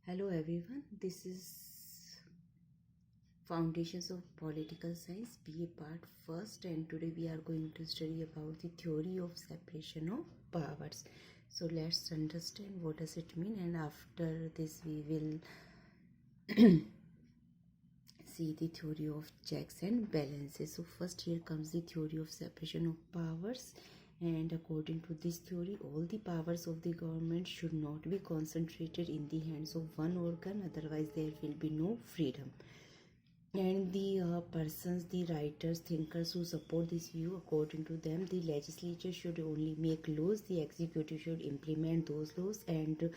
Hello everyone, this is Foundations of Political Science BA part first, and today we are going to study about the theory of separation of powers. So let's understand what does it mean, and after this we will see the theory of checks and balances. So first here comes the theory of separation of powers, and according to this theory all the powers of the government should not be concentrated in the hands of one organ, otherwise there will be no freedom. And the persons, the writers, thinkers who support this view, according to them the legislature should only make laws, the executive should implement those laws and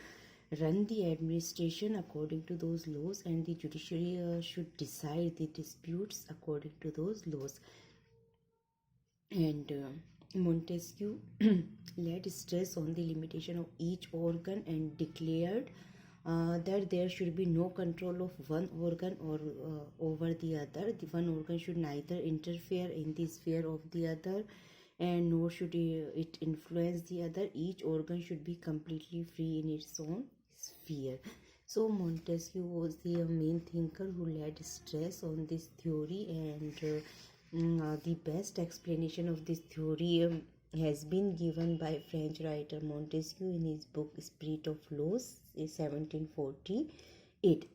run the administration according to those laws, and the judiciary should decide the disputes according to those laws. And Montesquieu laid stress on the limitation of each organ and declared that there should be no control of one organ or over the other. The one organ should neither interfere in the sphere of the other, and nor should it influence the other. Each organ should be completely free in its own sphere. So Montesquieu was the main thinker who laid stress on this theory, and the best explanation of this theory has been given by French writer Montesquieu in his book Spirit of Laws in 1748.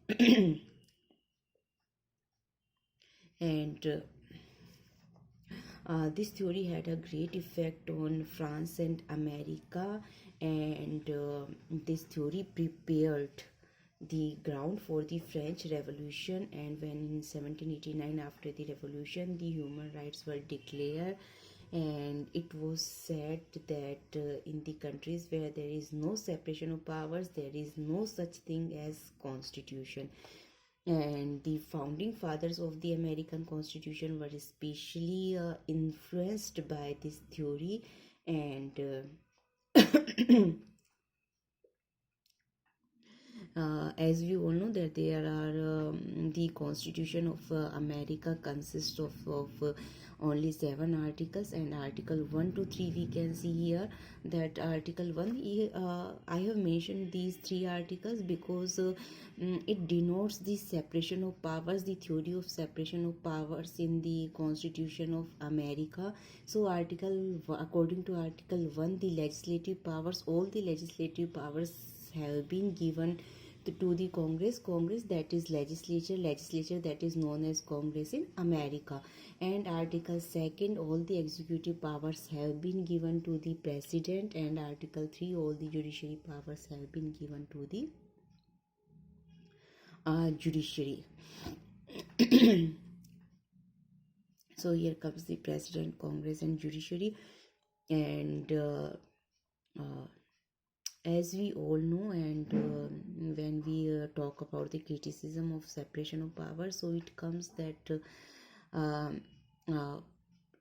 And this theory had a great effect on France and America, and this theory prepared the ground for the French Revolution. And when in 1789, after the revolution, the human rights were declared, and it was said that in the countries where there is no separation of powers, there is no such thing as constitution. And the founding fathers of the American Constitution were especially influenced by this theory. And as we all know that there are the Constitution of America consists of only 7 articles, and article 1 to 3 we can see here that article 1, I have mentioned these 3 articles because it denotes the separation of powers, the theory of separation of powers in the Constitution of America. So according to article 1, the legislative powers, all the legislative powers have been given to the Congress, that is legislature that is known as Congress in America. And article 2, all the executive powers have been given to the president, and article 3, all the judiciary powers have been given to the judiciary. So here comes the president, Congress and judiciary. And as we all know, and when we talk about the criticism of separation of power, so it comes that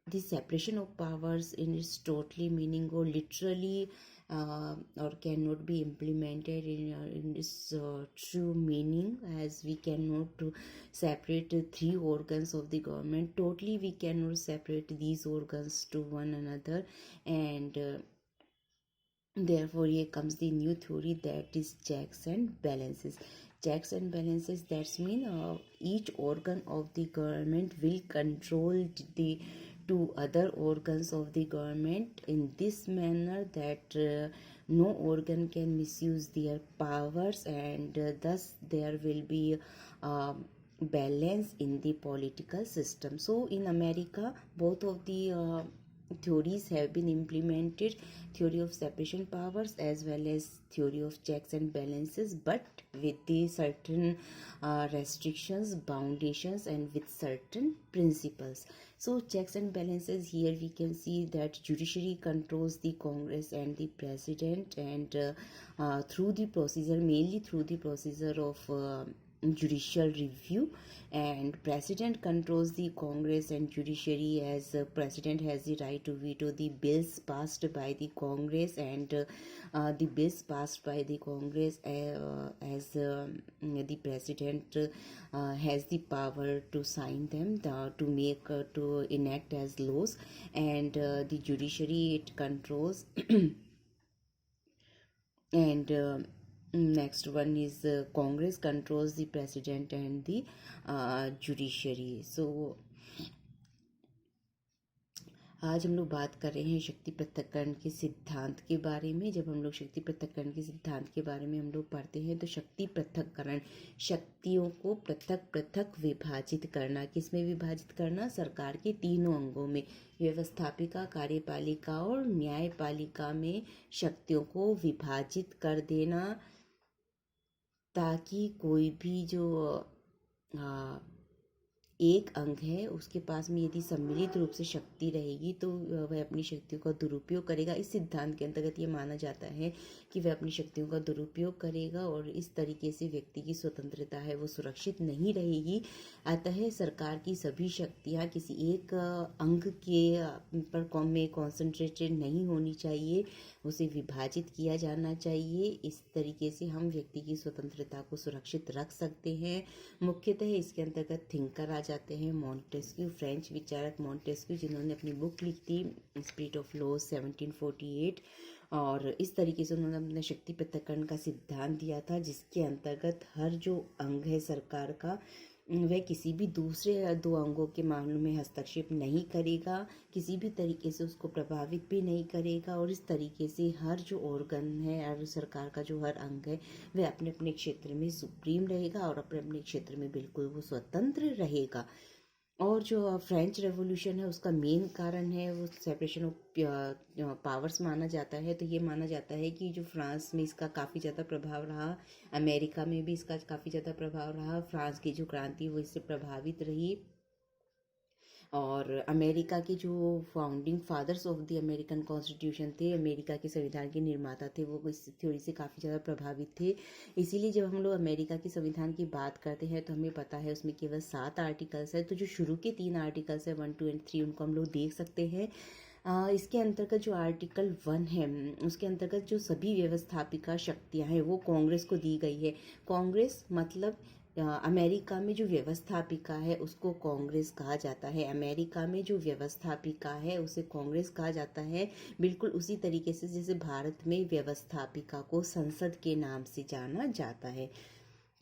the separation of powers in its totally meaning or literally or cannot be implemented in its true meaning, as we cannot separate the 3 organs of the government totally. We cannot separate these organs to one another, and therefore here comes the new theory, that is checks and balances. Checks and balances, that's mean each organ of the government will control the 2 other organs of the government in this manner that no organ can misuse their powers, and thus there will be balance in the political system. So in America both of the theories have been implemented, theory of separation powers as well as theory of checks and balances, but with the certain restrictions, foundations, and with certain principles. So checks and balances, here we can see that judiciary controls the Congress and the president, and through the procedure, mainly through the procedure of judicial review, and president controls the Congress and judiciary, as president has the right to veto the bills passed by the Congress, and the bills passed by the Congress, as the president has the power to sign them, to make to enact as laws, and the judiciary, it controls and Next one is Congress controls the president and the judiciary. So आज हम लोग बात कर रहे हैं शक्ति पृथक्करण के सिद्धांत के बारे में। जब हम लोग शक्ति पृथक्करण के सिद्धांत के बारे में हम लोग पढ़ते हैं तो शक्ति पृथक्करण, शक्तियों को पृथक पृथक विभाजित करना। किस में विभाजित करना? सरकार के तीनों अंगों में, व्यवस्थापिका, कार्यपालिका और न्यायपालिका में शक्तियों को विभाजित कर देना, ताकि कोई भी जो एक अंग है उसके पास में यदि सम्मिलित रूप से शक्ति रहेगी तो वह अपनी शक्तियों का दुरुपयोग करेगा। इस सिद्धांत के अंतर्गत ये माना जाता है कि वह अपनी शक्तियों का दुरुपयोग करेगा और इस तरीके से व्यक्ति की स्वतंत्रता है वो सुरक्षित नहीं रहेगी। अतः सरकार की सभी शक्तियाँ किसी एक अंग के पर में कॉन्सेंट्रेटेड नहीं होनी चाहिए, उसे विभाजित किया जाना चाहिए। इस तरीके से हम व्यक्ति की स्वतंत्रता को सुरक्षित रख सकते हैं। मुख्यतः इसके अंतर्गत थिंकर आ जाते हैं। मॉन्टेस्क्यू, फ्रेंच विचारक मॉन्टेस्क्यू, जिन्होंने अपनी बुक लिखी थी स्पिरिट ऑफ लॉज 1748, और इस तरीके से उन्होंने अपने शक्ति पृथक्करण का सिद्धांत दिया था, जिसके अंतर्गत हर जो अंग है सरकार का वह किसी भी दूसरे दो अंगों के मामलों में हस्तक्षेप नहीं करेगा, किसी भी तरीके से उसको प्रभावित भी नहीं करेगा। और इस तरीके से हर जो ऑर्गन है और सरकार का जो हर अंग है वह अपने अपने क्षेत्र में सुप्रीम रहेगा और अपने अपने क्षेत्र में बिल्कुल वो स्वतंत्र रहेगा। और जो फ्रेंच रेवोल्यूशन है उसका मेन कारण है वो सेपरेशन ऑफ पावर्स माना जाता है। तो ये माना जाता है कि जो फ्रांस में इसका काफ़ी ज़्यादा प्रभाव रहा, अमेरिका में भी इसका काफ़ी ज़्यादा प्रभाव रहा। फ्रांस की जो क्रांति वो इससे प्रभावित रही, और अमेरिका के जो founding fathers of the American constitution थे, अमेरिका के संविधान के निर्माता थे, वो इस थ्योरी से काफ़ी ज़्यादा प्रभावित थे। इसीलिए जब हम लोग अमेरिका के संविधान की बात करते हैं तो हमें पता है उसमें केवल 7 आर्टिकल्स है। तो जो शुरू के 3 आर्टिकल्स है 1, 2 एंड 3 उनको हम लोग देख सकते हैं। इसके अंतर्गत जो आर्टिकल 1 है उसके अंतर्गत जो सभी व्यवस्थापिका शक्तियाँ हैं वो कांग्रेस को दी गई है। कांग्रेस मतलब अमेरिका में जो व्यवस्थापिका है उसको कांग्रेस कहा जाता है। अमेरिका में जो व्यवस्थापिका है उसे कांग्रेस कहा जाता है, बिल्कुल उसी तरीके से जैसे भारत में व्यवस्थापिका को संसद के नाम से जाना जाता है।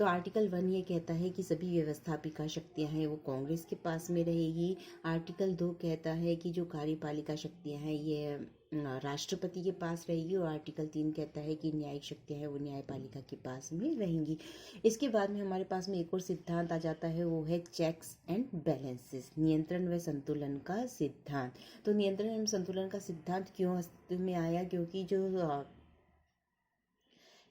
तो आर्टिकल 1 ये कहता है कि सभी व्यवस्थापिका शक्तियां हैं वो कांग्रेस के पास में रहेगी। आर्टिकल 2 कहता है कि जो कार्यपालिका शक्तियां हैं ये राष्ट्रपति के पास रहेगी, और आर्टिकल 3 कहता है कि न्यायिक शक्तियां हैं वो न्यायपालिका के पास में रहेंगी। इसके बाद में हमारे पास में एक और सिद्धांत आ जाता है, वो है चेक्स एंड बैलेंसेस, नियंत्रण व संतुलन का सिद्धांत। तो नियंत्रण एवं संतुलन का सिद्धांत क्यों अस्तित्व में आया? क्योंकि जो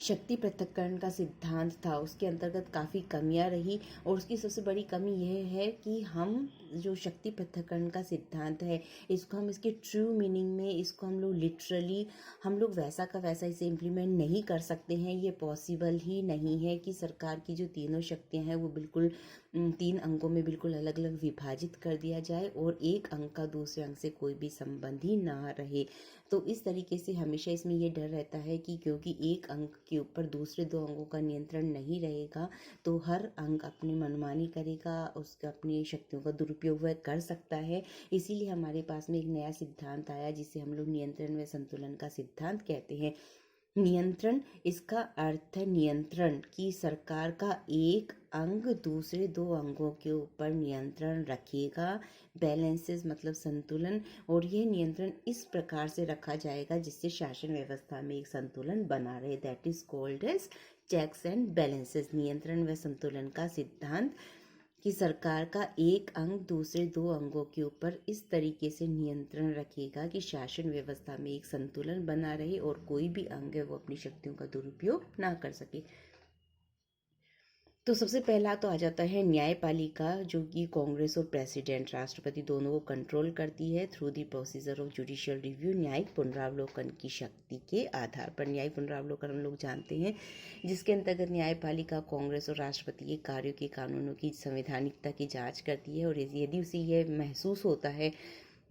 शक्ति पृथक्करण का सिद्धांत था उसके अंतर्गत काफ़ी कमियां रही, और उसकी सबसे बड़ी कमी यह है कि हम जो शक्ति पृथक्करण का सिद्धांत है इसको हम इसके ट्रू मीनिंग में इसको हम लोग लिटरली हम लोग वैसा का वैसा इसे इम्प्लीमेंट नहीं कर सकते हैं। ये पॉसिबल ही नहीं है कि सरकार की जो तीनों शक्तियां हैं वो बिल्कुल 3 अंगों में बिल्कुल अलग अलग विभाजित कर दिया जाए और एक अंग का दूसरे अंग से कोई भी संबंध ही ना रहे। तो इस तरीके से हमेशा इसमें ये डर रहता है कि क्योंकि एक अंग के ऊपर दूसरे 2 अंगों का नियंत्रण नहीं रहेगा तो हर अंग अपनी मनमानी करेगा, उसका अपनी शक्तियों का दुरुपयोग वह कर सकता है। इसीलिए हमारे पास में एक नया सिद्धांत आया जिसे हम लोग नियंत्रण व संतुलन का सिद्धांत कहते हैं। नियंत्रण, इसका अर्थ है नियंत्रण कि सरकार का एक अंग दूसरे 2 अंगों के ऊपर नियंत्रण रखेगा। बैलेंसेस मतलब संतुलन, और यह नियंत्रण इस प्रकार से रखा जाएगा जिससे शासन व्यवस्था में एक संतुलन बना रहे। That is called as checks and balances. नियंत्रण व संतुलन का सिद्धांत कि सरकार का एक अंग दूसरे 2 अंगों के ऊपर इस तरीके से नियंत्रण रखेगा कि शासन व्यवस्था में एक संतुलन बना रहे और कोई भी अंग है वो अपनी शक्तियों का दुरुपयोग ना कर सके। तो सबसे पहला तो आ जाता है न्यायपालिका, जो कि कांग्रेस और प्रेसिडेंट राष्ट्रपति दोनों को कंट्रोल करती है through the procedure of judicial review, न्यायिक पुनरावलोकन की शक्ति के आधार पर। न्यायिक पुनरावलोकन हम लोग जानते हैं जिसके अंतर्गत न्यायपालिका कांग्रेस और राष्ट्रपति के कार्यों के कानूनों की संवैधानिकता की जांच करती है, और यदि उसे यह महसूस होता है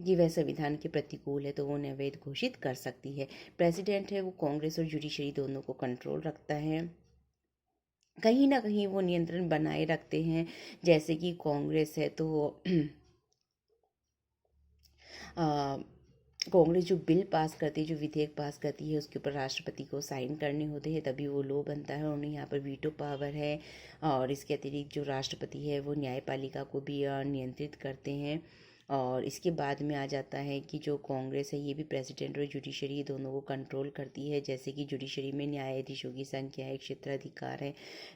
कि वह संविधान के प्रतिकूल है तो वो अवैध घोषित कर सकती है। प्रेसिडेंट है वो कांग्रेस और जुडिशरी दोनों को कंट्रोल रखता है, कहीं ना कहीं वो नियंत्रण बनाए रखते हैं। जैसे कि कांग्रेस है तो कांग्रेस जो बिल पास करती है, जो विधेयक पास करती है, उसके ऊपर राष्ट्रपति को साइन करने होते हैं, तभी वो लॉ बनता है। उन्हें यहाँ पर वीटो पावर है। और इसके अतिरिक्त जो राष्ट्रपति है वो न्यायपालिका को भी नियंत्रित करते हैं। और इसके बाद में आ जाता है कि जो कांग्रेस है ये भी प्रेसिडेंट और जुडिशरी दोनों को कंट्रोल करती है। जैसे कि जुडिशरी में न्यायाधीशों की संख्या है, क्षेत्राधिकार है,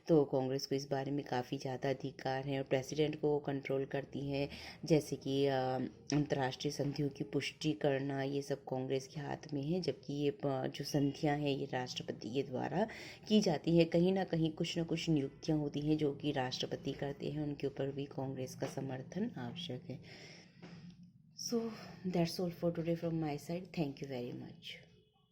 तो कांग्रेस को इस बारे में काफ़ी ज़्यादा अधिकार हैं। और प्रेसिडेंट को कंट्रोल करती है, जैसे कि अंतर्राष्ट्रीय संधियों की पुष्टि करना, ये सब कांग्रेस के हाथ में है। जबकि ये जो संधियां हैं ये राष्ट्रपति के द्वारा की जाती है। कहीं ना कहीं कुछ ना कुछ नियुक्तियां होती हैं जो कि राष्ट्रपति करते हैं, उनके ऊपर भी कांग्रेस का समर्थन आवश्यक है। So that's all for today from my side. Thank you very much.